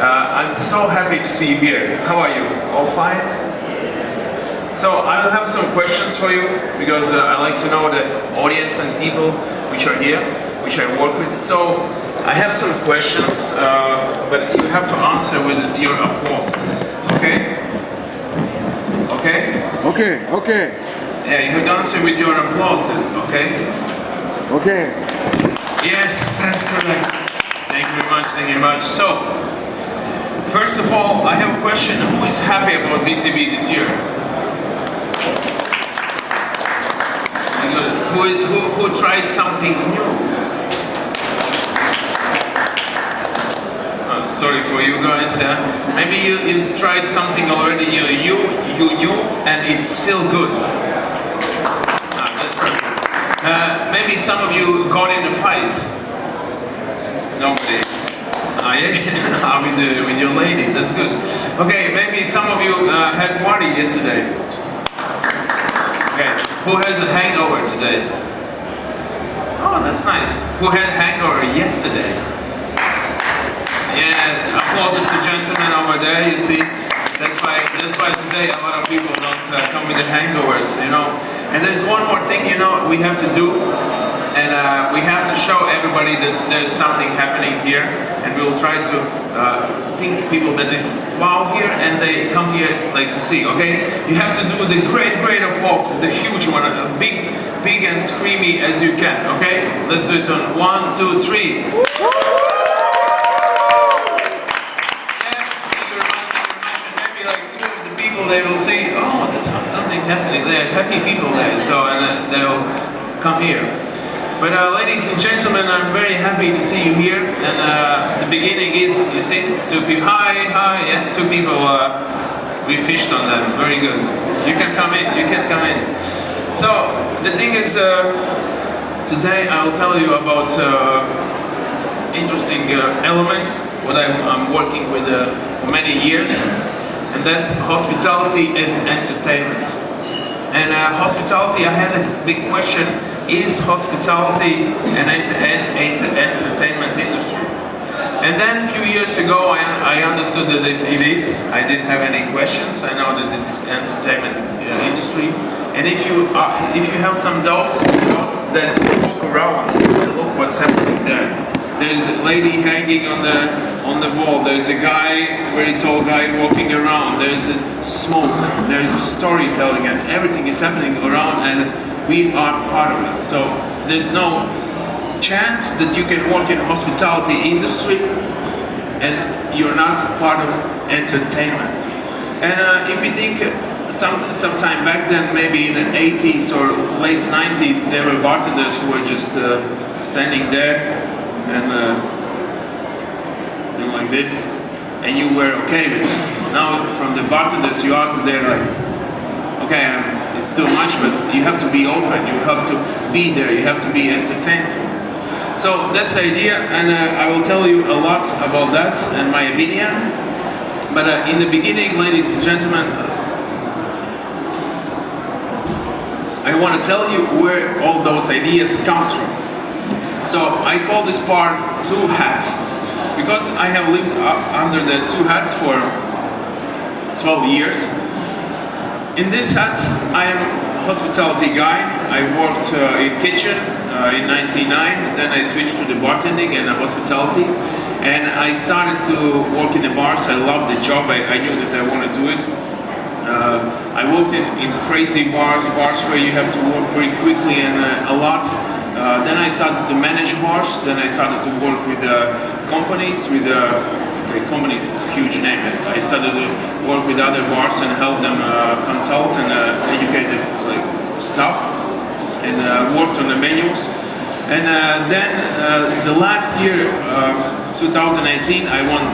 I'm so happy to see you here. How are you? All fine? So I will have some questions for you because I like to know the audience and people which are here, which I work with. So I have some questions, but you have to answer with your applauses. Okay? Okay? Okay, okay. Yeah, you have to answer with your applauses. Okay? Okay. Yes, that's correct. Thank you very much. Thank you very much. So, first of all, I have a question. Who is happy about BCB this year? Who tried something new? Sorry for you guys. Maybe you tried something already. You knew, and it's still good. That's right. Maybe some of you got in a fight. Nobody. Yeah, with your lady. That's good. Okay, maybe some of you had party yesterday. Okay, who has a hangover today? Oh, that's nice. Who had a hangover yesterday? Yeah, applause to gentlemen over there. You see, that's why today a lot of people don't come with the hangovers, you know. And there's one more thing, you know, we have to do. And we have to show everybody that there's something happening here, and we will try to think people that it's wow here, and they come here like to see. Okay, you have to do the great applause, the huge one, big and screamy as you can. Okay, let's do it on 1, 2, 3. Yeah, thank you very much. And maybe like 2 of the people they will see. Oh, there's something happening. They're happy people there, so and they'll come here. But ladies and gentlemen, I'm very happy to see you here. And the beginning is, you see, 2 people. Hi, yeah, 2 people. We fished on them. Very good. You can come in. You can come in. So the thing is, today I will tell you about interesting elements what I'm working with for many years, and that's hospitality as entertainment. And hospitality, I had a big question. Is hospitality an entertainment industry? And then a few years ago I understood that it is. I didn't have any questions. I know that it is entertainment industry. And if you have some doubts, then look around and look what's happening there. There's a lady hanging on the wall. There's a guy, very tall guy walking around. There's a smoke. There's a storytelling, and everything is happening around, and we are part of it. So there's no chance that you can work in hospitality industry and you're not part of entertainment. And if you think sometime back then, maybe in the 80s or late 90s, there were bartenders who were just standing there and like this, and you were okay with it. Now from the bartenders you ask, they're like, okay, it's too much, but you have to be open, you have to be there, you have to be entertained. So that's the idea, and I will tell you a lot about that and my opinion. But in the beginning, ladies and gentlemen, I want to tell you where all those ideas comes from. So I call this part 2 hats, because I have lived under the 2 hats for 12 years. In this hat, I am a hospitality guy. I worked in kitchen in 1999, then I switched to the bartending and hospitality. And I started to work in the bars. I loved the job. I knew that I want to do it. I worked in crazy bars where you have to work very quickly and a lot. Then I started to manage bars. Then I started to work with companies, companies, it's a huge name. I started to work with other bars and help them consult and educate the staff, and worked on the menus. And then the last year, 2018, I won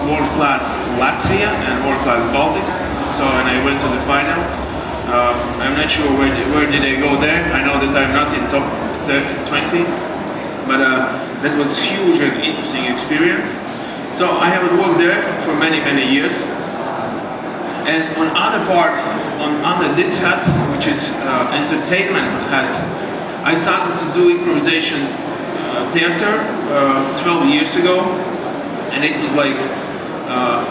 World Class Latvia and World Class Baltics. So, and I went to the finals. I'm not sure where did I go there. I know that I'm not in top 20, but that was huge and interesting experience. So I have worked there for many years. And under this hat, which is entertainment hat, I started to do improvisation theater 12 years ago, and it was like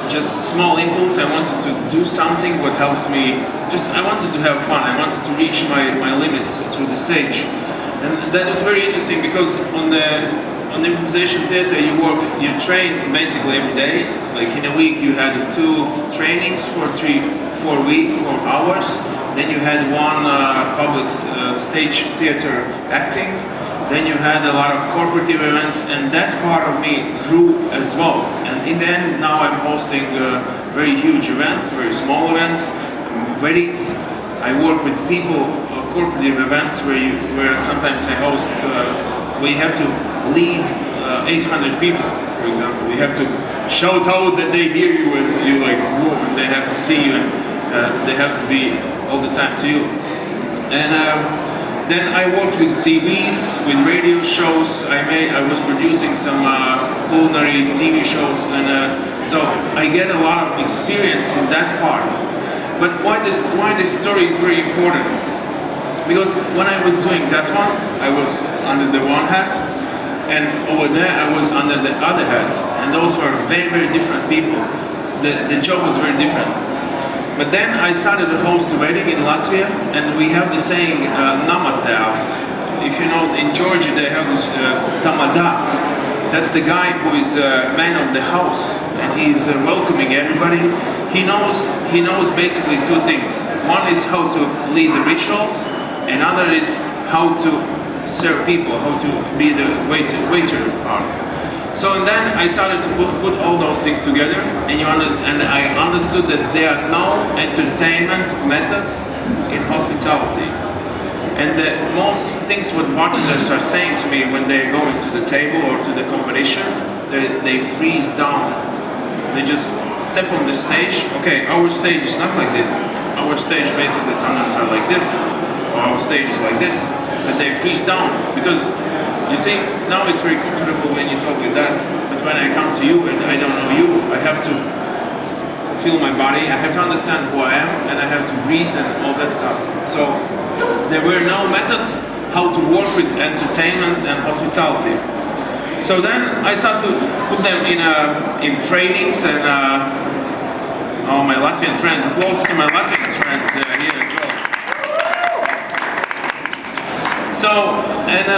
just small impulse. I wanted to do something what helps me. I wanted to have fun. I wanted to reach my limits through the stage, and that was very interesting because on the improvisation theater you train basically every day. Like in a week you had 2 trainings for 4 hours. Then you had 1 public stage theater acting. Then you had a lot of corporative events, and that part of me grew as well. And in the end, now I'm hosting very huge events, very small events, weddings. I work with people, corporative events where sometimes I host, where you have to lead 800 people, for example. You have to shout out that they hear you and you like, whoa, and they have to see you and they have to be all the time to you. And then I worked with TVs, with radio shows. I was producing some culinary TV shows, and so I get a lot of experience in that part. But why this story is very important? Because when I was doing that one, I was under the one hat, and over there I was under the other hat, and those were very, very different people. The job was very different. But then I started to host a wedding in Latvia, and we have the saying namatēvs. If you know, in Georgia they have this tamada. That's the guy who is man of the house, and he's welcoming everybody. He knows basically 2 things. One is how to lead the rituals, and other is how to serve people, how to be the waiter part. So and then I started to put all those things together, and I understood that there are no entertainment methods in hospitality. And the most things what bartenders are saying to me when they're going to the table or to the competition, they freeze down. They just step on the stage. Okay, our stage is not like this. Our stage basically sometimes are like this, or our stage is like this, but they freeze down because you see, now it's very comfortable when you talk with that, but when I come to you and I don't know you, I have to feel my body, I have to understand who I am, and I have to breathe and all that stuff. So there were no methods how to work with entertainment and hospitality. So then I started to put them in trainings, and my Latvian friends, close to my Latvian friends here as well. So, and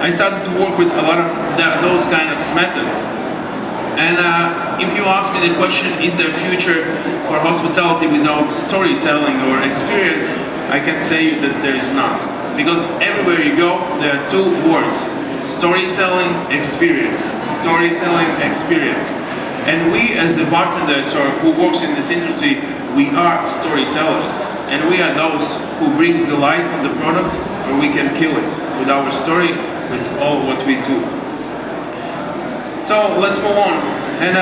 I started to work with a lot of those kind of methods. And if you ask me the question, is there a future for hospitality without storytelling or experience, I can say that there is not. Because everywhere you go, there are 2 words: storytelling, experience. Storytelling, experience. And we as the bartenders or who works in this industry, we are storytellers. And we are those who brings the light on the product, or we can kill it with our story, with all what we do. So let's move on. And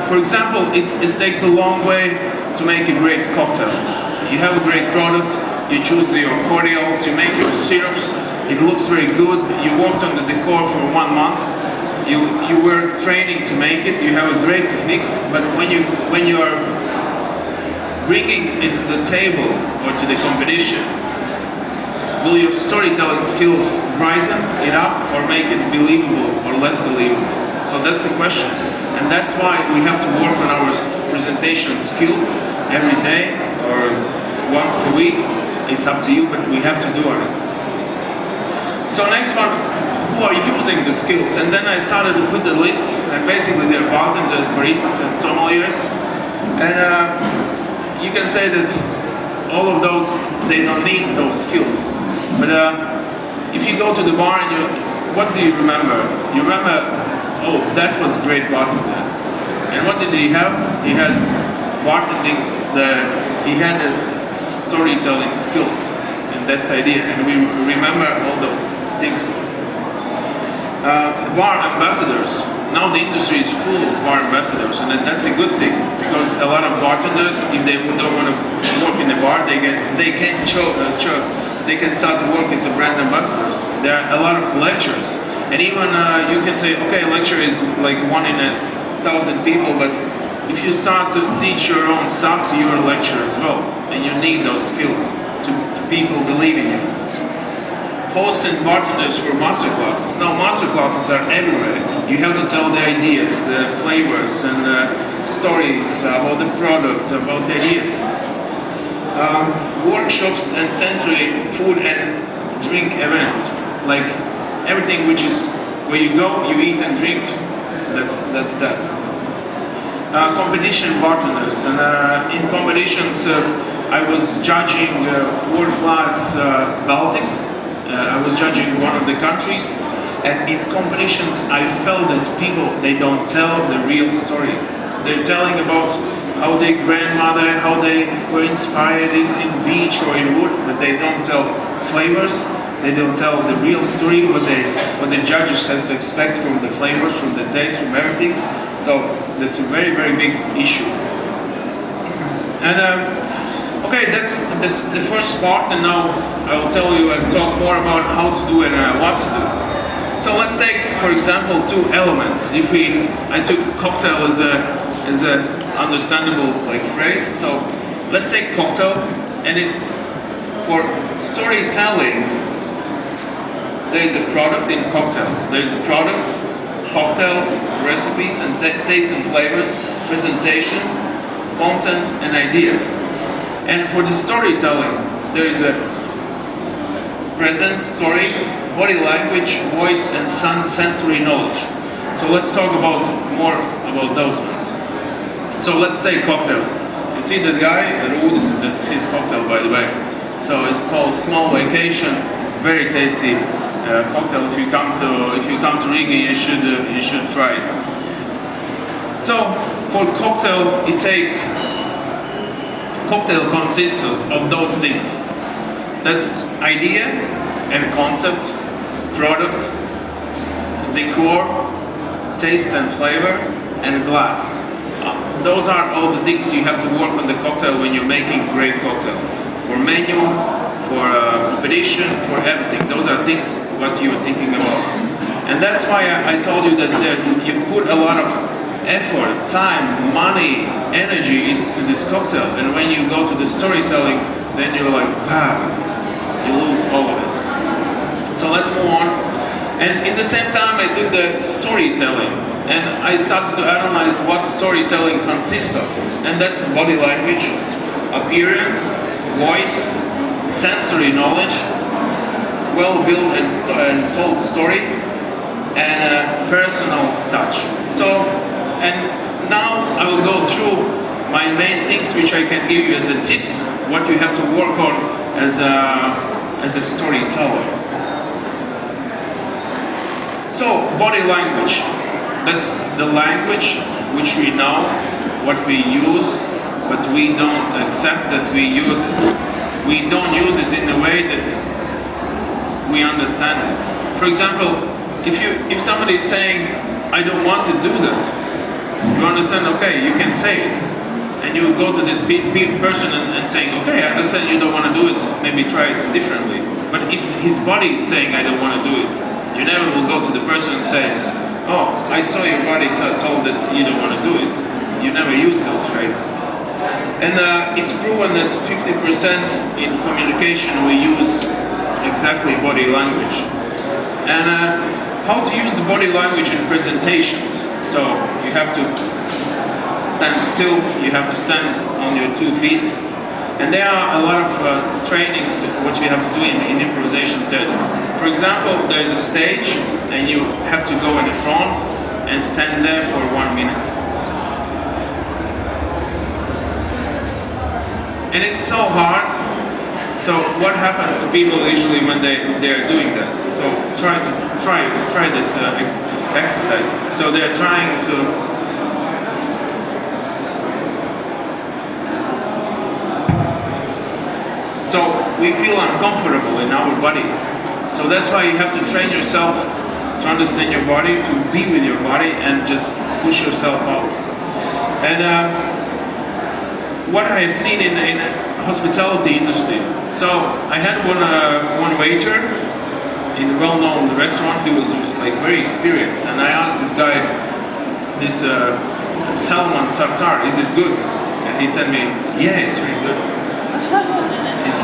for example, it takes a long way to make a great cocktail. You have a great product, you choose your cordials, you make your syrups, it looks very good, you worked on the decor for 1 month, you were training to make it, you have a great mix, but when you are bringing it to the table or to the competition, will your storytelling skills brighten it up or make it believable or less believable? So that's the question. And that's why we have to work on our presentation skills every day or once a week. It's up to you, but we have to do it. So next one, who are using the skills? And then I started to put the list, and basically they're bartenders, baristas, and sommeliers. And you can say that all of those, they don't need those skills. But if you go to the bar and what do you remember? You remember, oh, that was a great bartender. And what did he have? He had bartending, he had the storytelling skills, and that's the idea. And we remember all those things. Bar ambassadors. Now the industry is full of bar ambassadors, and that's a good thing because a lot of bartenders, if they don't want to work in a bar, they can start to work as a brand ambassadors. There are a lot of lectures, and even you can say, okay, lecture is like 1 in 1,000 people, but if you start to teach your own stuff, you're a lecturer as well, and you need those skills to people believe in you. Hosting bartenders for master classes. Now master classes are everywhere. You have to tell the ideas, the flavors, and stories, about the product, about ideas. Workshops and sensory food and drink events, like everything which is where you go, you eat and drink. That's that. Competition bartenders, and in competitions I was judging world class Baltics. I was judging one of the countries, and in competitions I felt that people, they don't tell the real story. They're telling about how their grandmother, how they were inspired in beach or in wood, but they don't tell flavors. They don't tell the real story, what the judges has to expect from the flavors, from the taste, from everything. So that's a very, very big issue. And okay, that's the first part, and now I will tell you and talk more about how to do and what to do. So let's take, for example, two elements. I took cocktail as a understandable like phrase. So let's take cocktail, and for storytelling, there is a product in cocktail. There is a product, cocktails, recipes, and taste and flavors, presentation, content, and idea. And for the storytelling, there is a present story, body language, voice, and sensory knowledge. So let's talk more about those ones. So let's take cocktails. You see that guy, Arvis, that's his cocktail, by the way. So it's called Small Vacation, very tasty cocktail. If you come to Riga, you should try it. So for cocktail, cocktail consists of those things. That's idea and concept, product, decor, taste and flavor, and glass. Those are all the things you have to work on the cocktail when you're making great cocktail. For menu, for competition, for everything. Those are things what you're thinking about. And that's why I told you that you put a lot of effort, time, money, energy into this cocktail. And when you go to the storytelling, then you're like, bam, you lose all of it. So let's move on. And in the same time, I took the storytelling, and I started to analyze what storytelling consists of. And that's body language, appearance, voice, sensory knowledge, well-built and told story, and personal touch. So, and now I will go through my main things which I can give you as a tips, what you have to work on as a storyteller. So, body language. That's the language which we know, what we use, but we don't accept that we use it. We don't use it in a way that we understand it. For example, if somebody is saying, I don't want to do that, you understand, okay, you can say it. And you go to this person and saying, okay, I understand you don't want to do it, maybe try it differently. But if his body is saying, I don't want to do it, you never will go to the person and say, oh, I saw your body told that you don't want to do it. You never use those phrases. And it's proven that 50% in communication we use exactly body language. And how to use the body language in presentations. So you have to stand still, you have to stand on your 2 feet. And there are a lot of trainings which we have to do in improvisation theater. For example, there is a stage and you have to go in the front and stand there for 1 minute. And it's so hard. So what happens to people usually when they're doing that? So try that exercise. So they're trying to So we feel uncomfortable in our bodies. So that's why you have to train yourself to understand your body, to be with your body, and just push yourself out. And what I have seen in hospitality industry. So I had one waiter in a well-known restaurant. He was like very experienced, and I asked this guy, this salmon tartare, is it good? And he said me, yeah, it's really good. It's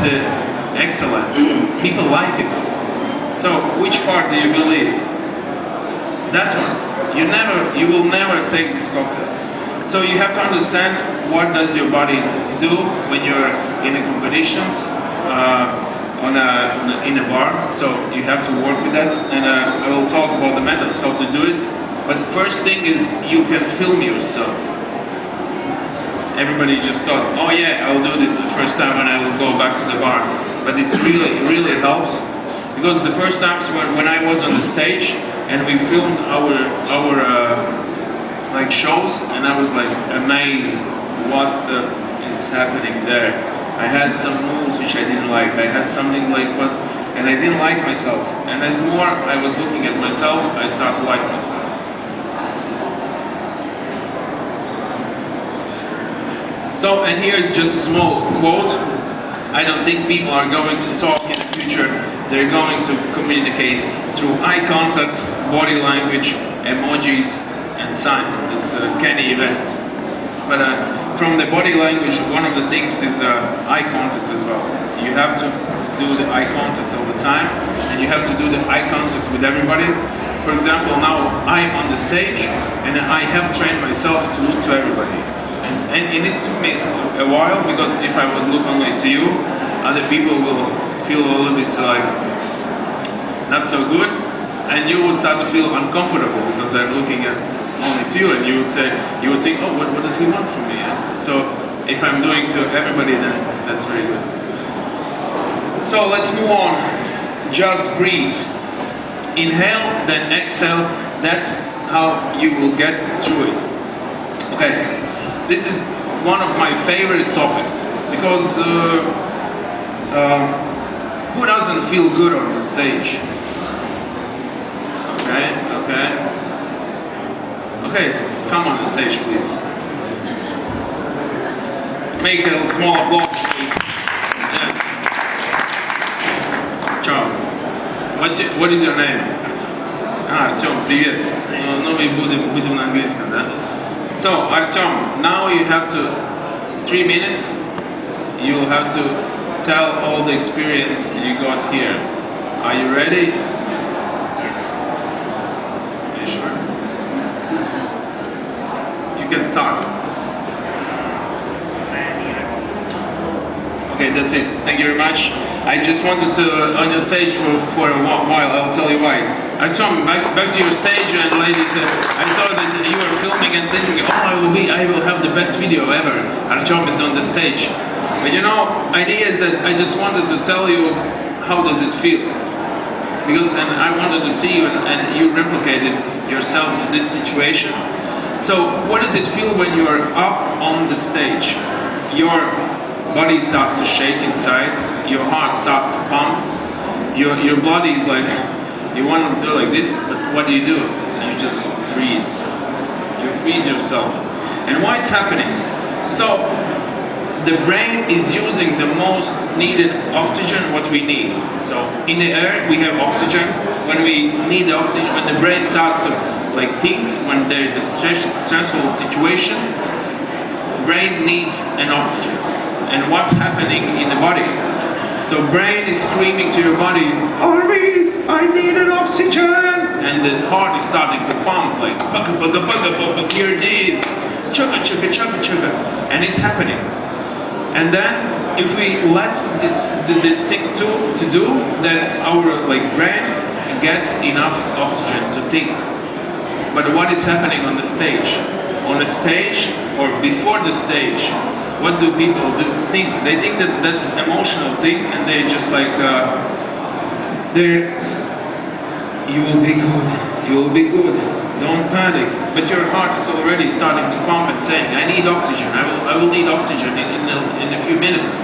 excellent. People like it. So, which part do you believe? That one. You will never take this cocktail. So you have to understand what does your body do when you're in a competitions, in a bar. So you have to work with that, and I will talk about the methods how to do it. But the first thing is you can film yourself. Everybody just thought, oh yeah, I'll do it the first time when I will go back to the bar. But it's really helps, because the first times when I was on the stage and we filmed our like shows, and I was like amazed what is happening there. I had some moves which I didn't like. I had something like what, and I didn't like myself. And as more I was looking at myself, I started to like myself. So, and here's just a small quote. I don't think people are going to talk in the future. They're going to communicate through eye contact, body language, emojis, and signs. It's Kenny West. But from the body language, one of the things is eye contact as well. You have to do the eye contact all the time, and you have to do the eye contact with everybody. For example, now I'm on the stage, and I have trained myself to look to everybody. And it took me a while, because if I would look only to you, other people will feel a little bit like not so good, and you would start to feel uncomfortable because I'm looking at only to you, and you would think, oh, what does he want from me? So if I'm doing to everybody, then that's very good. So let's move on. Just breathe. Inhale, then exhale. That's how you will get through it. Okay. This is one of my favorite topics, because who doesn't feel good on the stage? Okay, come on the stage, please. Make a small applause, please. Yeah. Ciao. What is your name? Артем, привет. Ну, мы будем на английском, да? So, Artyom, now you have to, 3 minutes, you will have to tell all the experience you got here. Are you ready? Are you sure? You can start. Okay, that's it. Thank you very much. I just wanted to, on your stage for a while, I'll tell you why. Artyom, back to your stage, and ladies, I saw that you were filming and thinking, oh, I will have the best video ever. Artyom is on the stage. But you know, idea is that I just wanted to tell you, how does it feel? Because, and I wanted to see you, and you replicated yourself to this situation. So, what does it feel when you are up on the stage? Your body starts to shake inside, your heart starts to pump, your body is like, you want to do like this, but what do? You just freeze. You freeze yourself. And why it's happening? So, the brain is using the most needed oxygen, what we need. So, in the air, we have oxygen. When we need the oxygen, when the brain starts to like think, when there is a stressful situation, brain needs an oxygen. And what's happening in the body? So brain is screaming to your body, Arvis, I need an oxygen! And the heart is starting to pump, like, bugga, bugga, bugga, bugga, here it is, chugga, chugga, chugga, chugga. And it's happening. And then, if we let this thing to do, then our brain gets enough oxygen to think. But what is happening on the stage? On the stage, or before the stage, what do people think? They think that that's emotional thing, and they just like, you will be good, you will be good, don't panic. But your heart is already starting to pump and saying, I need oxygen, I will need oxygen in a few minutes.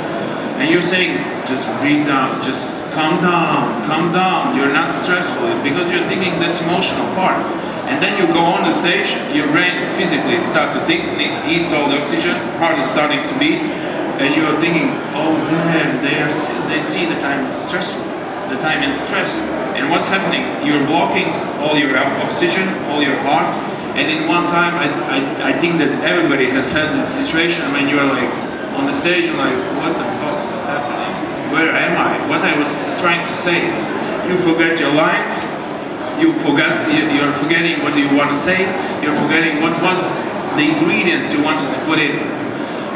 And you're saying, just breathe down, just calm down, you're not stressful, because you're thinking that's emotional part. And then you go on the stage, your brain physically it starts to think, it eats all the oxygen, heart is starting to beat, and you are thinking, oh damn, they see that I'm stressful, that I'm in stress. And what's happening? You're blocking all your oxygen, all your heart, and in one time, I think that everybody has had this situation when you're like on the stage and like, what the fuck is happening? Where am I? What I was trying to say? You forget your lines. You're forgetting what you want to say. You're forgetting what was the ingredients you wanted to put in.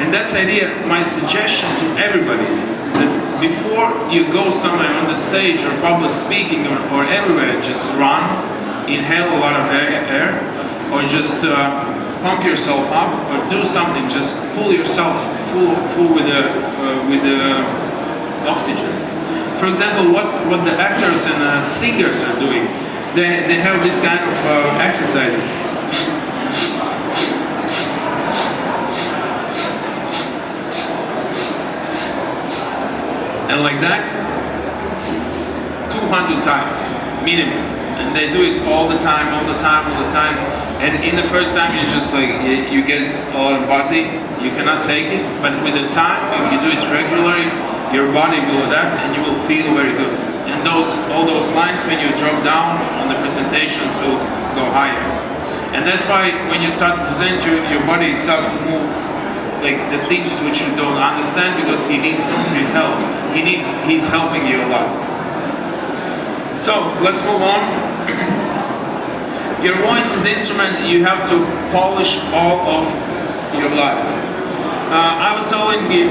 And that's the idea. My suggestion to everybody is that before you go somewhere on the stage or public speaking or everywhere, just run, inhale a lot of air, or just pump yourself up, or do something. Just pull yourself full with the oxygen. For example, what the actors and singers are doing, they have this kind of exercises. And like that, 200 times minimum, and they do it all the time. And in the first time, you just like you get a lot of buzzy, you cannot take it. But with the time, if you do it regularly, your body will adapt, and you will feel very good. And all those lines, when you drop down on the presentations, will go higher. And that's why when you start to present, your body starts to move like the things which you don't understand, because he needs help. He's helping you a lot. So let's move on. Your voice is instrument you have to polish all of your life. I was telling you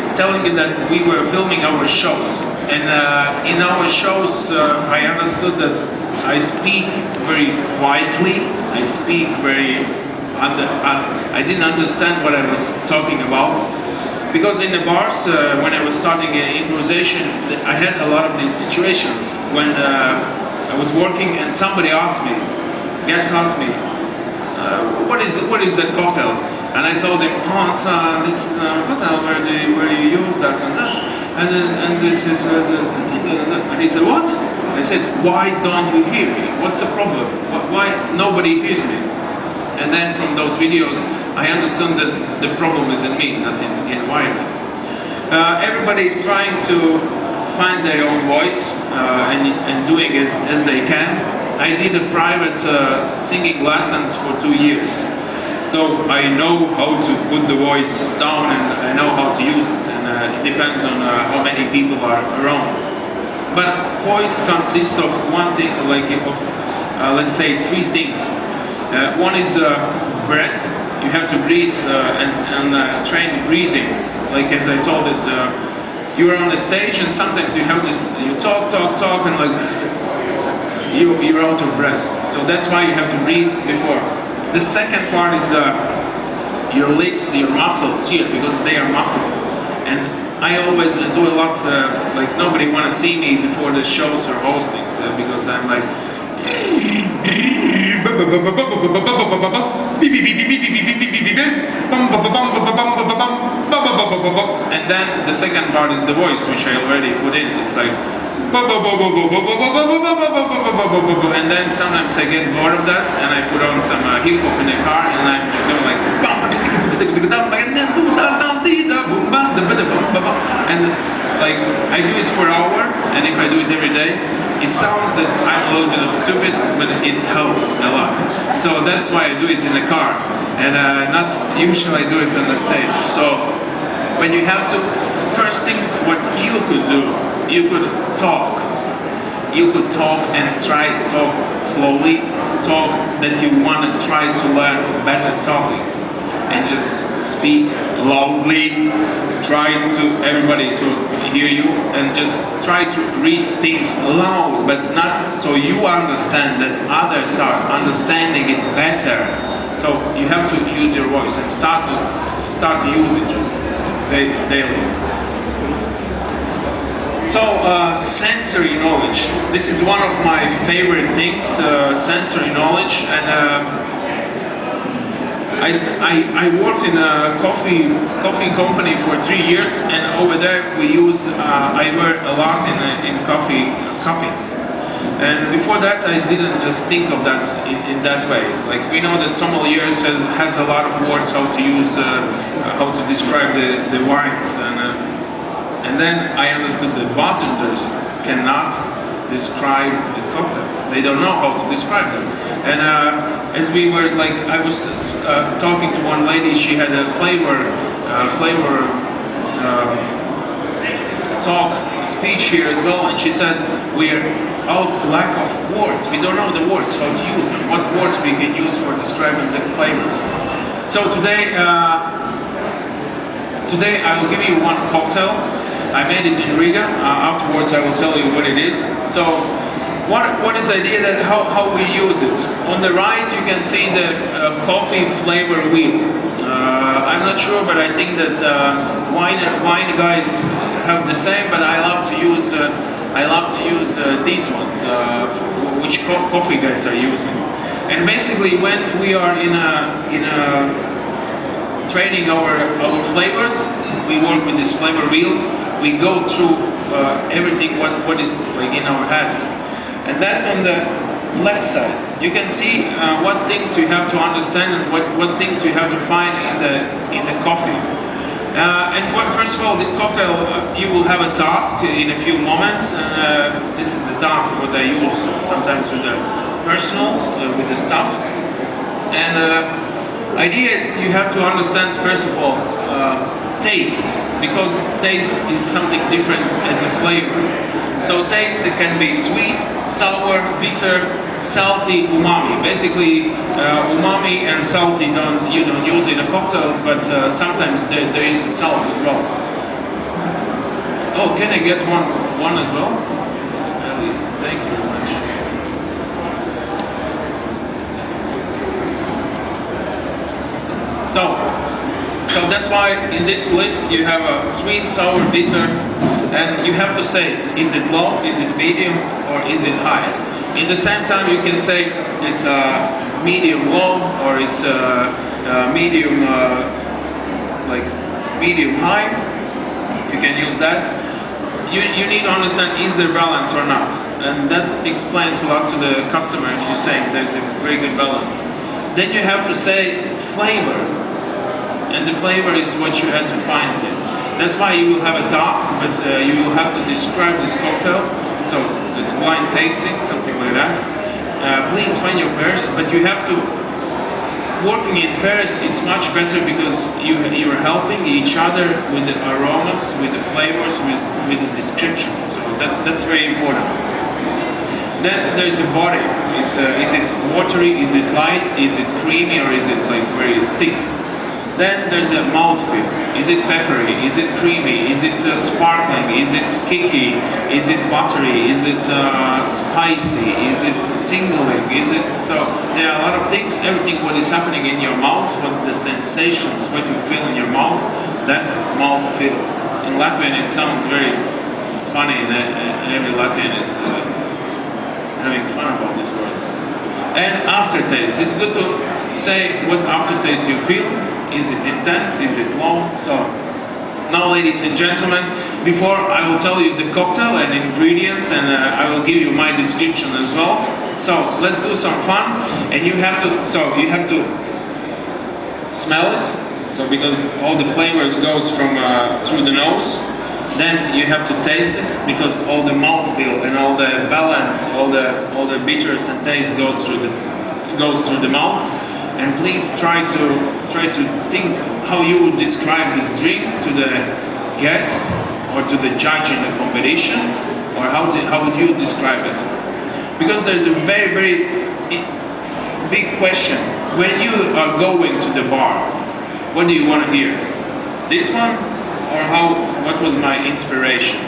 that we were filming our shows, and in our shows I understood that I speak very quietly. I speak very. I didn't understand what I was talking about, because in the bars, when I was starting improvisation, I had a lot of these situations when I was working and somebody asked me, what is that cocktail? And I told him, oh, it's this cocktail where do you use that and that, and this is and he said, what? I said, why don't you hear me? What's the problem? Why nobody hears me? And then from those videos, I understood that the problem is in me, not in the environment. Everybody is trying to find their own voice and doing it as they can. I did a private singing lessons for 2 years. So I know how to put the voice down, and I know how to use it. And it depends on how many people are around. But voice consists of one thing, let's say 3 things. One is breath. You have to breathe and train breathing. Like as I told it, you are on the stage and sometimes you have this, you talk and like you're out of breath. So that's why you have to breathe before. The second part is your lips, your muscles here, because they are muscles. And I always do a lot, like nobody want to see me before the shows or hostings, because I'm like, and then the second part is the voice, which I already put in. It's like, and then sometimes I get bored of that and I put on some hip hop in the car and I'm just going like, and like I do it for an hour, and if I do it every day, it sounds that I'm a little bit of stupid, but it helps a lot. So that's why I do it in the car, and not usually I do it on the stage. So when you have to, first things what you could do, you could talk. You could talk and try to talk slowly, talk that you want to try to learn better talking, and just speak loudly, try to everybody to hear you, and just try to read things loud, but not so you understand that others are understanding it better. So you have to use your voice and start to use it just daily. So sensory knowledge. This is one of my favorite things, sensory knowledge, and I worked in a coffee company for 3 years, and over there we use I work a lot in coffee cuppings. And before that, I didn't just think of that in that way. Like we know that sommeliers has a lot of words how to use, how to describe the wines, and then I understood that bartenders cannot describe the cocktails. They don't know how to describe them. And as we were like, I was talking to one lady. She had a flavor talk speech here as well, and she said we're out lack of words. We don't know the words, how to use them, what words we can use for describing the flavors. So today I will give you one cocktail. I made it in Riga. Afterwards I will tell you what it is. So what is the idea that how we use it? On the right you can see the coffee flavor wheel. I'm not sure, but I think that wine guys have the same. But I love to use these ones, which coffee guys are using. And basically, when we are in a training our flavors, we work with this flavor wheel. We go through everything what is like in our head, and that's on the left side. You can see what things you have to understand and what things you have to find in the coffee. And first of all, this cocktail you will have a task in a few moments. This is the task what I use sometimes with the personals, with the staff. And idea is you have to understand first of all taste, because taste is something different as a flavor. So taste can be sweet, sour, bitter, salty, umami. Basically, umami and salty you don't use in the cocktails, but sometimes there is salt as well. Oh, can I get one as well? Aris, thank you very much. So that's why in this list you have a sweet, sour, bitter, and you have to say, is it low, is it medium, or is it high? In the same time you can say it's medium low, or it's medium medium high. You can use that. You need to understand, is there balance or not? And that explains a lot to the customer if you're saying there's a very good balance. Then you have to say flavor. And the flavor is what you had to find in it. That's why you will have a task, but you will have to describe this cocktail. So it's blind tasting, something like that. Please find your pairs, but you have to, working in pairs, it's much better because you're helping each other with the aromas, with the flavors, with the description. So that's very important. Then there's a body. Is it watery, is it light, is it creamy, or is it like very thick? Then there's a mouthfeel. Is it peppery? Is it creamy? Is it sparkling? Is it kicky? Is it buttery? Is it spicy? Is it tingling? So there are a lot of things. Everything what is happening in your mouth, what the sensations, what you feel in your mouth, that's mouthfeel. In Latvian it sounds very funny, and every Latvian is having fun about this word. And aftertaste. It's good to say what aftertaste you feel. Is it intense? Is it low? So now, ladies and gentlemen, before I will tell you the cocktail and ingredients, and I will give you my description as well. So let's do some fun. And you have to smell it. So because all the flavors goes from through the nose. Then you have to taste it, because all the mouthfeel and all the balance, all the bitters and taste goes through the mouth. And please try to think how you would describe this drink to the guest or to the judge in the competition, or how would you describe it? Because there's a very, very big question. When you are going to the bar, what do you want to hear? This one, or what was my inspiration?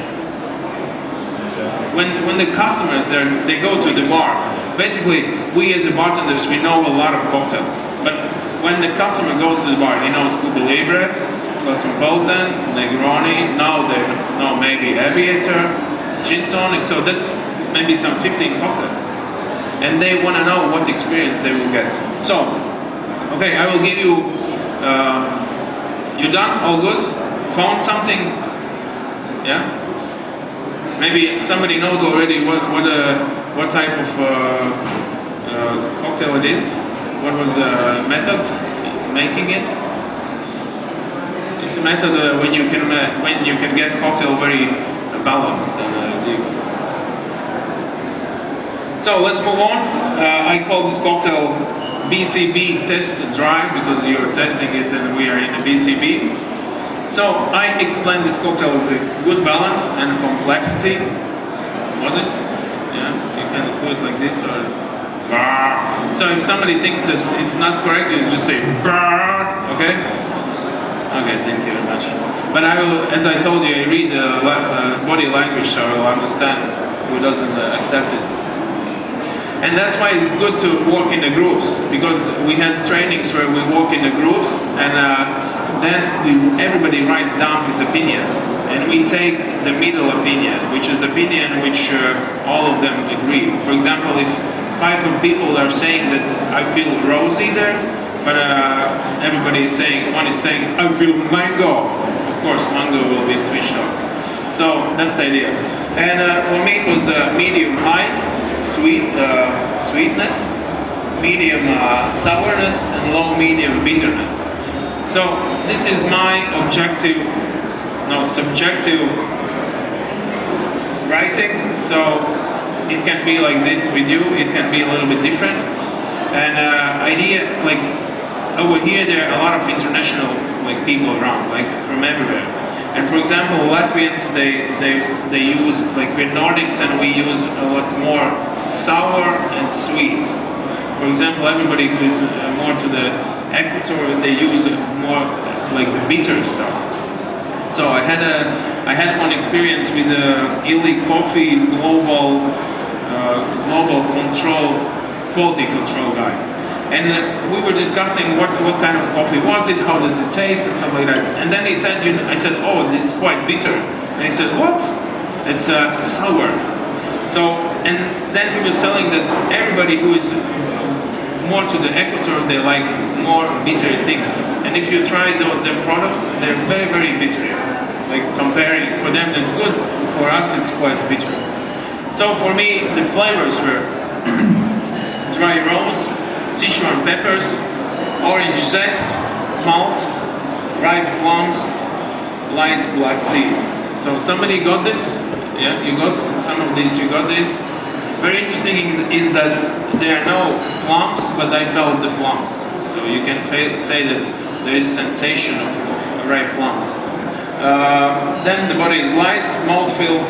When the customers they go to the bar, basically we as the bartenders, we know a lot of cocktails, but when the customer goes to the bar, he knows Cuba Libre, Cosmopolitan, Negroni, now they know maybe Aviator, Gin Tonic, so that's maybe some 15 cocktails. And they want to know what experience they will get. So, okay, I will give you, you done? All good? Found something? Yeah? Maybe somebody knows already what type of cocktail it is. What was the method making it? It's a method when you can get cocktail very balanced and deep. So let's move on. I call this cocktail BCB test dry, because you're testing it and we are in a BCB. So I explained this cocktail as a good balance and complexity. Was it? Yeah, you can put it like this, or bar. So if somebody thinks that it's not correct, you just say bar, okay? Okay, thank you very much. But I will, as I told you, I read body language, so I will understand who doesn't accept it. And that's why it's good to work in the groups, because we had trainings where we work in the groups, and then everybody writes down his opinion, and we take the middle opinion, which is opinion which all of them agree. For example, if 5 people are saying that I feel rosy there, but everybody is saying, one is saying I feel mango. Of course, mango will be switched off. So that's the idea. And for me, it was medium high. Sweetness, medium sourness, and low medium bitterness. So this is my subjective writing. So it can be like this with you, it can be a little bit different. And idea, like over here there are a lot of international people around, like from everywhere. And for example, Latvians, they use, like we're Nordics and we use a lot more sour and sweet. For example, everybody who is more to the equator, they use more like the bitter stuff. So I had one experience with the Illy Coffee global quality control guy. And we were discussing what kind of coffee was it, how does it taste, and stuff like that. And then he said, I said, oh, this is quite bitter. And he said, what? It's sour. So, and then he was telling that everybody who is more to the equator, they like more bitter things. And if you try their products, they're very, very bitter. Like comparing, for them that's good, for us it's quite bitter. So for me, the flavors were dry rose, Sichuan peppers, orange zest, malt, ripe plums, light black tea. So somebody got this? Yeah, you got some of these, you got this. Very interesting is that there are no plums, but I felt the plums. So you can say that there is sensation of ripe plums. Then the body is light, mouthfeel.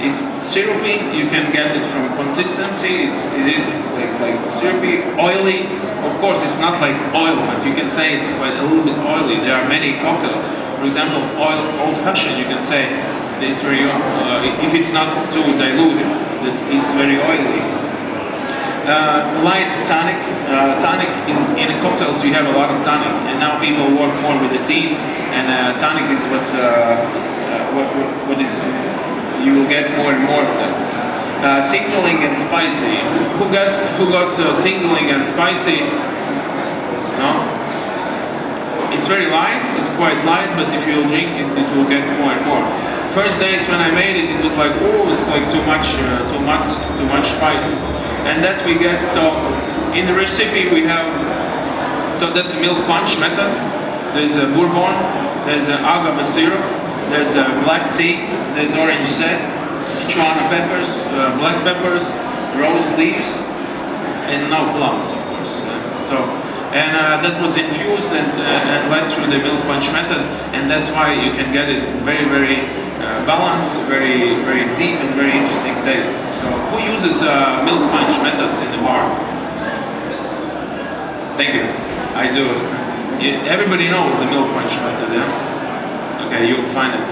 It's syrupy. You can get it from consistency. It is like syrupy, oily. Of course, it's not like oil, but you can say it's quite a little bit oily. There are many cocktails. For example, old-fashioned. You can say it's very if it's not too diluted, that it's very oily. Light tonic. Tonic is in cocktails. You have a lot of tonic, and now people work more with the teas. And tonic is what is. You will get more and more of that. Tingling and spicy. Who got tingling and spicy? No? It's very light, it's quite light, but if you'll drink it, it will get more and more. First days when I made it, it was like, oh, it's like too much spices. And that we get, so in the recipe we have, so that's a milk punch method. There's a bourbon, there's an agave syrup, there's a black tea, there's orange zest, Sichuan peppers, black peppers, rose leaves, and no plums, of course. That was infused and led through the milk punch method, and that's why you can get it very, very balanced, very, very deep, and very interesting taste. So, who uses milk punch methods in the bar? Thank you. I do. Everybody knows the milk punch method, yeah? Okay, you'll find it.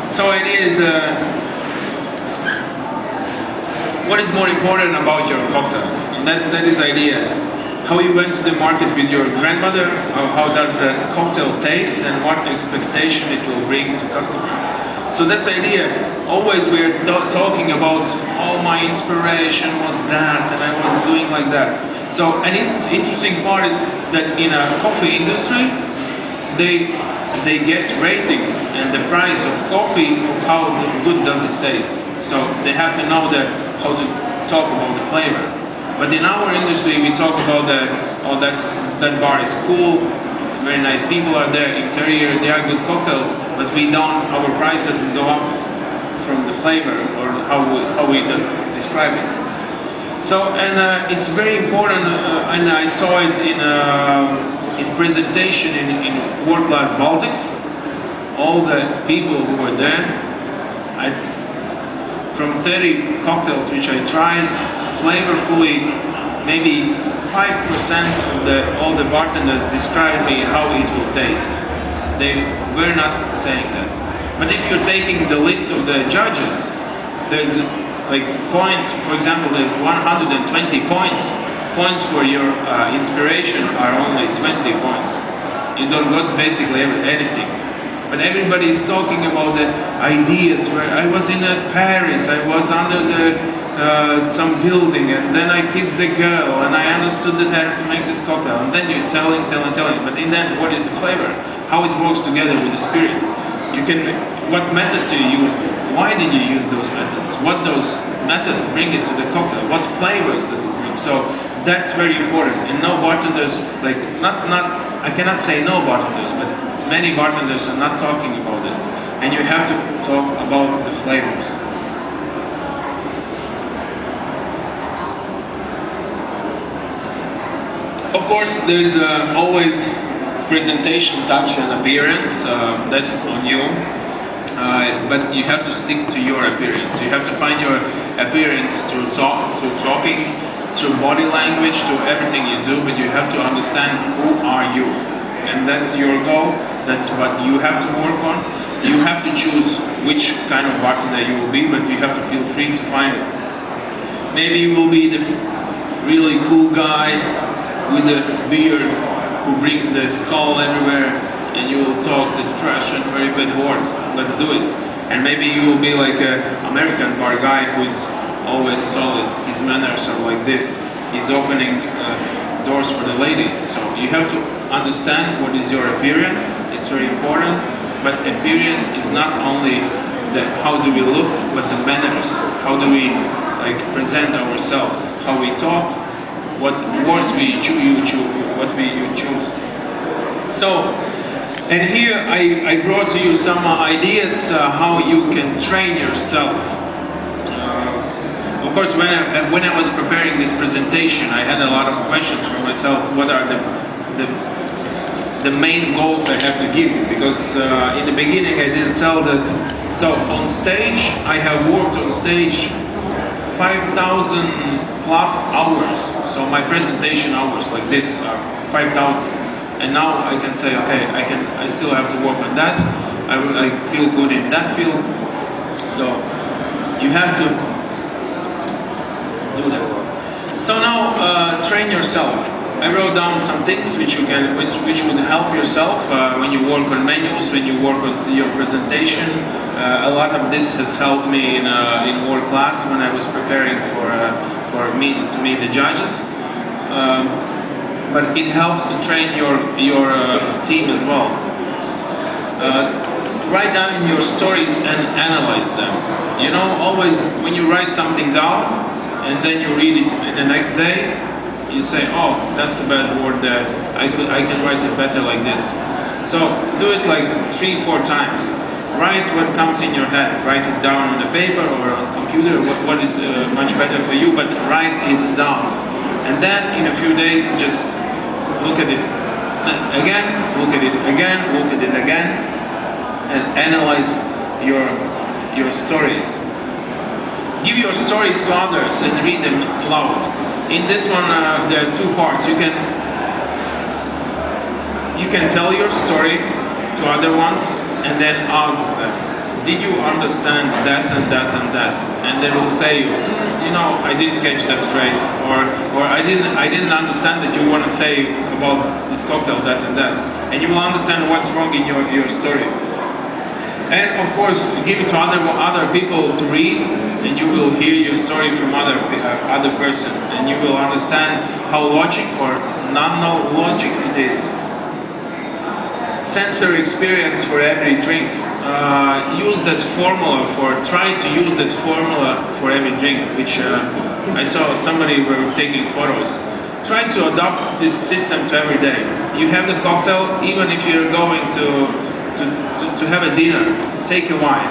So idea is, what is more important about your cocktail? And that is idea. How you went to the market with your grandmother, or how does the cocktail taste, and what expectation it will bring to customer. So that's the idea. Always we're talking about, oh, my inspiration was that, and I was doing like that. So an interesting part is that in a coffee industry, they get ratings and the price of coffee of how good does it taste. So they have to know how to talk about the flavor. But in our industry, we talk about that bar is cool, very nice people are there, interior, they are good cocktails, but our price doesn't go up from the flavor or how we describe it. So, and it's very important, and I saw it in presentation in World Class Baltics. all the people who were there, from 30 cocktails which I tried, flavorfully, maybe 5% of all the bartenders described me how it will taste. They were not saying that. But if you're taking the list of the judges, there's like points, for example, there's 120 points. Points for your inspiration are only 20 points. You don't got basically anything. But everybody is talking about the ideas. Where I was in Paris, I was under some building, and then I kissed the girl, and I understood that I have to make this cocktail. And then you're telling. But in the end, what is the flavor? How it works together with the spirit? What methods you used? Why did you use those methods? What those methods bring it to the cocktail? What flavors does it bring? So that's very important. And no bartenders, like I cannot say no bartenders, but many bartenders are not talking about it, and you have to talk about the flavors. Of course, there's always presentation, touch, and appearance. That's on you, but you have to stick to your appearance. You have to find your appearance through talking, through body language, through everything you do. But you have to understand who are you, and that's your goal. That's what you have to work on. You have to choose which kind of bartender you will be, but you have to feel free to find it. Maybe you will be the really cool guy with a beard who brings the skull everywhere, and you will talk the trash and very bad words. Let's do it. And maybe you will be like an American bar guy who is always solid. His manners are like this. He's opening doors for the ladies. So you have to understand what is your appearance. It's very important, but appearance is not only how do we look, but the manners. How do we present ourselves? How we talk, what words you choose. So, and here I brought to you some ideas how you can train yourself. Of course, when I was preparing this presentation, I had a lot of questions for myself. What are the main goals I have to give you? Because in the beginning I didn't tell that. So on stage, I have worked on stage 5,000 plus hours. So my presentation hours like this are 5,000. And now I can say, okay, I still have to work on that. I feel good in that field. So you have to do that. So now train yourself. I wrote down some things which would help yourself when you work on menus, when you work on your presentation. A lot of this has helped me in World Class when I was preparing to meet the judges. But it helps to train your team as well. Write down your stories and analyze them. You know, always when you write something down and then you read it the next day, you say, oh, that's a bad word there. I can write it better like this. So do it like 3-4 times. Write what comes in your head. Write it down on the paper or on computer. What is much better for you, but write it down. And then in a few days, just look at it again, look at it again, look at it again, and analyze your stories. Give your stories to others and read them aloud. In this one, there are 2 parts. You can tell your story to other ones and then ask them, did you understand that and that and that? And they will say, you know, I didn't catch that phrase, or I didn't understand that you want to say about this cocktail that and that. And you will understand what's wrong in your story. And of course, give it to other people to read, and you will hear your story from other person, and you will understand how logic or non-logic it is. Sensory experience for every drink. Try to use that formula for every drink, which I saw somebody were taking photos. Try to adopt this system to every day. You have the cocktail, even if you're going to have a dinner, take a wine,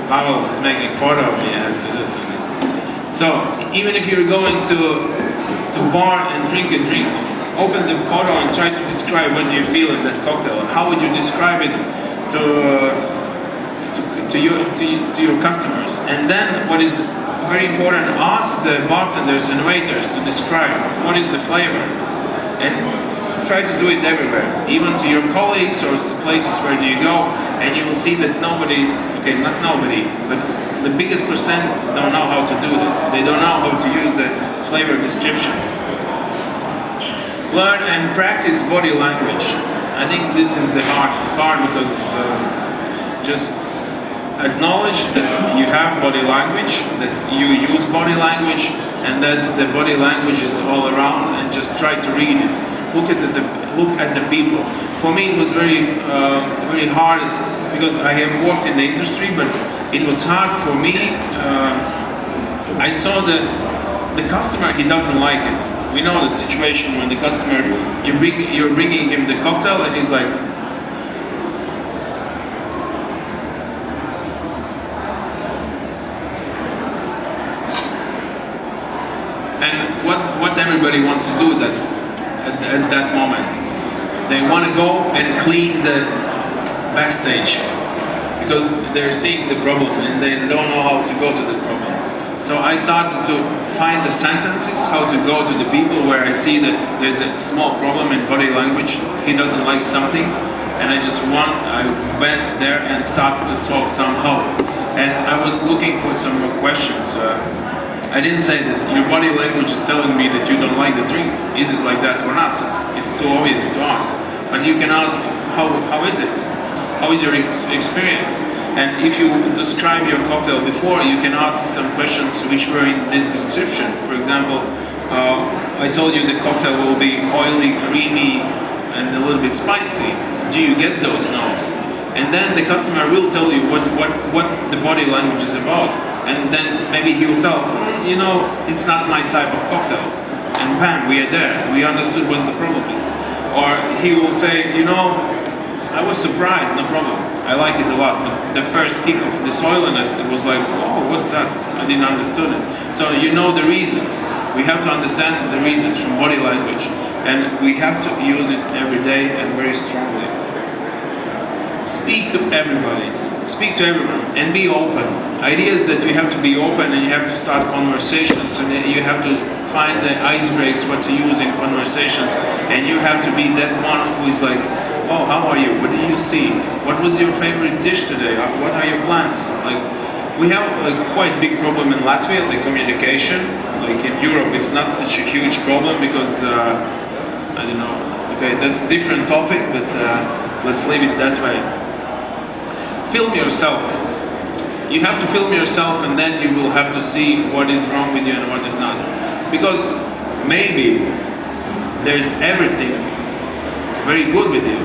Pavel's is making a photo of me, I had to do something. So, even if you're going to bar and drink a drink, open the photo and try to describe what you feel in that cocktail. How would you describe it to your customers? And then what is very important, ask the bartenders and waiters to describe what is the flavor. And try to do it everywhere, even to your colleagues or places where you go, and you will see that nobody, okay, not nobody, but the biggest percent don't know how to do that. They don't know how to use the flavor descriptions. Learn and practice body language. I think this is the hardest part, because just acknowledge that you have body language, that you use body language, and that the body language is all around, and just try to read it. Look at the people. For me, it was very hard, because I have worked in the industry, but it was hard for me. I saw the customer, he doesn't like it. We know that situation when the customer, you're bringing him the cocktail, and he's like, and what everybody wants to do at that moment, they want to go and clean the backstage, because they're seeing the problem and they don't know how to go to the problem. So I started to find the sentences, how to go to the people where I see that there's a small problem in body language, he doesn't like something, and I went there and started to talk somehow. And I was looking for some more questions. I didn't say that your body language is telling me that you don't like the drink. Is it like that or not? It's too obvious to ask. But you can ask, how is it? How is your experience? And if you describe your cocktail before, you can ask some questions which were in this description. For example, I told you the cocktail will be oily, creamy, and a little bit spicy. Do you get those notes? And then the customer will tell you what the body language is about. And then maybe he will tell, it's not my type of cocktail. And bam, we are there. We understood what the problem is. Or he will say, I was surprised, no problem. I like it a lot. But the first kick of this oiliness, it was like, oh, what's that? I didn't understand it. So you know the reasons. We have to understand the reasons from body language. And we have to use it every day and very strongly. Speak to everybody. Speak to everyone and be open. Idea is that you have to be open and you have to start conversations, and you have to find the ice breaks, what to use in conversations, and you have to be that one who is like, oh, how are you? What do you see? What was your favorite dish today? What are your plans? Like, we have a quite big problem in Latvia, the communication. Like in Europe, it's not such a huge problem because, I don't know, okay, that's a different topic, but let's leave it that way. Film yourself. You have to film yourself, and then you will have to see what is wrong with you and what is not. Because maybe there's everything very good with you,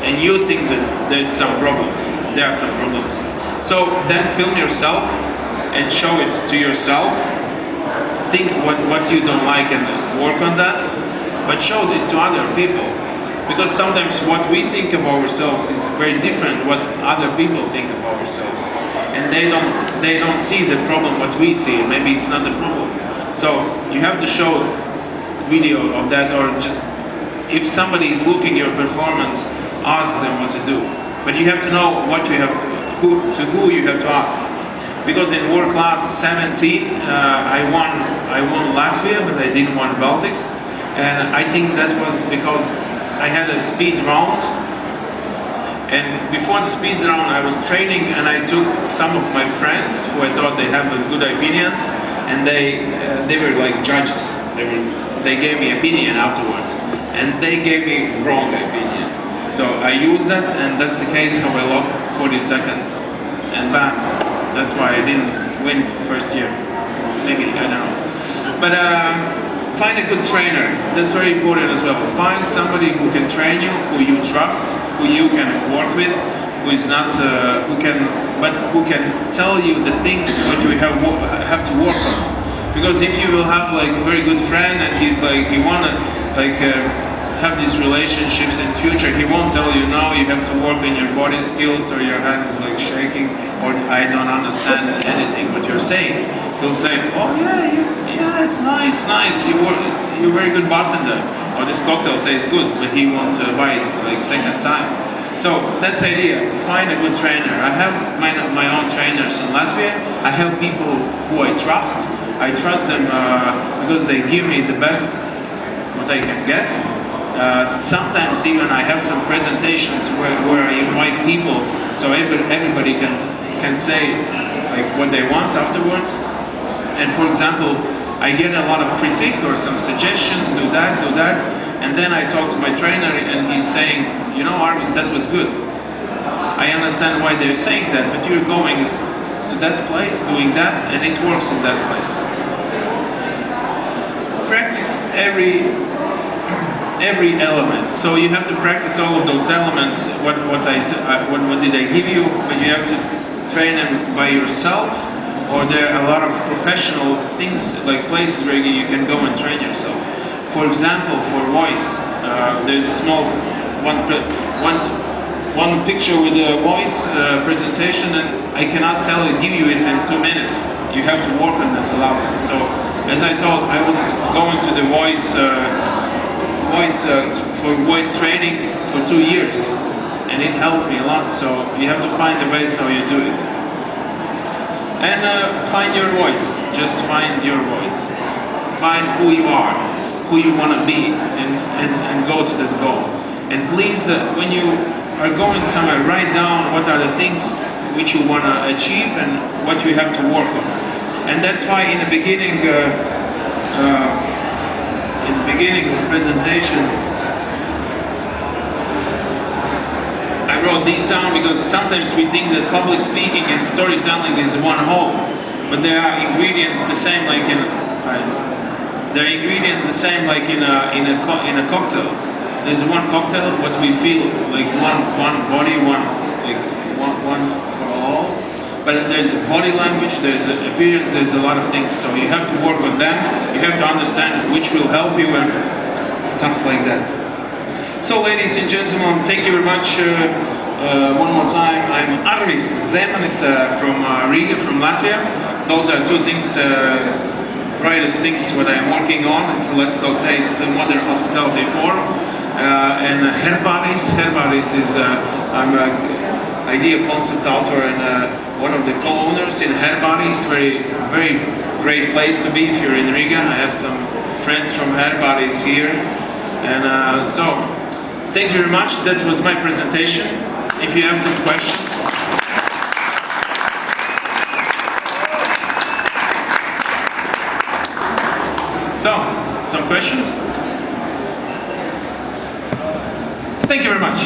and you think that there's some problems. There are some problems. So then film yourself and show it to yourself. Think what you don't like and work on that, but show it to other people. Because sometimes what we think of ourselves is very different what other people think of ourselves, and they don't see the problem what we see. Maybe it's not the problem. So you have to show video of that, or just if somebody is looking your performance, ask them what to do. But you have to know what you have who you have to ask. Because in World Class 17, I won Latvia, but I didn't win Baltics, and I think that was because I had a speed round, and before the speed round I was training, and I took some of my friends who I thought they have good opinions, and they were like judges. They gave me opinion afterwards, and they gave me wrong opinion. So I used that, and that's the case how I lost 40 seconds, and bam, that's why I didn't win first year. Maybe, I don't know. But find a good trainer. That's very important as well. Find somebody who can train you, who you trust, who you can work with, who is not, who can tell you the things that you have to work on. Because if you will have like a very good friend and he wanna have these relationships in future, he won't tell you, no, you have to work on your body skills, or your hand is like shaking, or I don't understand anything what you're saying. He'll say, oh yeah, it's nice, you're a very good bartender. or this cocktail tastes good, but he won't buy it like second time. So that's the idea. Find a good trainer. I have my own trainers in Latvia. I have people who I trust. I trust them because they give me the best what I can get. Sometimes even I have some presentations where I invite people so everybody can say like what they want afterwards. And for example, I get a lot of critique or some suggestions, do that, and then I talk to my trainer and he's saying, you know, Arvis, that was good. I understand why they're saying that, but you're going to that place, doing that, and it works in that place. Practice every element. So you have to practice all of those elements. What did I give you? But you have to train them by yourself. Or there are a lot of professional things, like places where you can go and train yourself. For example, for voice, there's a small one picture with a voice presentation, and I cannot give you it in 2 minutes. You have to work on that a lot. So, as I told, I was going to the for voice training for 2 years, and it helped me a lot. So you have to find the ways how you do it. And find your voice. Just find your voice. Find who you are, who you want to be, and go to that goal. And please, when you are going somewhere, write down what are the things which you want to achieve and what you have to work on. And that's why in the beginning of presentation, I wrote these down because sometimes we think that public speaking and storytelling is one whole, but there are ingredients the same like in a cocktail. There's one cocktail, what we feel like one body, one for all. But there's a body language, there's an appearance, there's a lot of things. So you have to work on them. You have to understand which will help you and stuff like that. So, ladies and gentlemen, thank you very much. One more time, I'm Arvis Zēmanis from Riga, from Latvia. Those are two things, brightest things what I'm working on. It's Let's Talk Taste Modern Hospitality Forum. And Herbarijs. Herbarijs is, I'm an idea concept author and one of the co-owners in Herbarijs. Very great place to be if you're in Riga. I have some friends from Herbarijs here. And so, thank you very much. That was my presentation. If you have some questions. So, some questions? Thank you very much.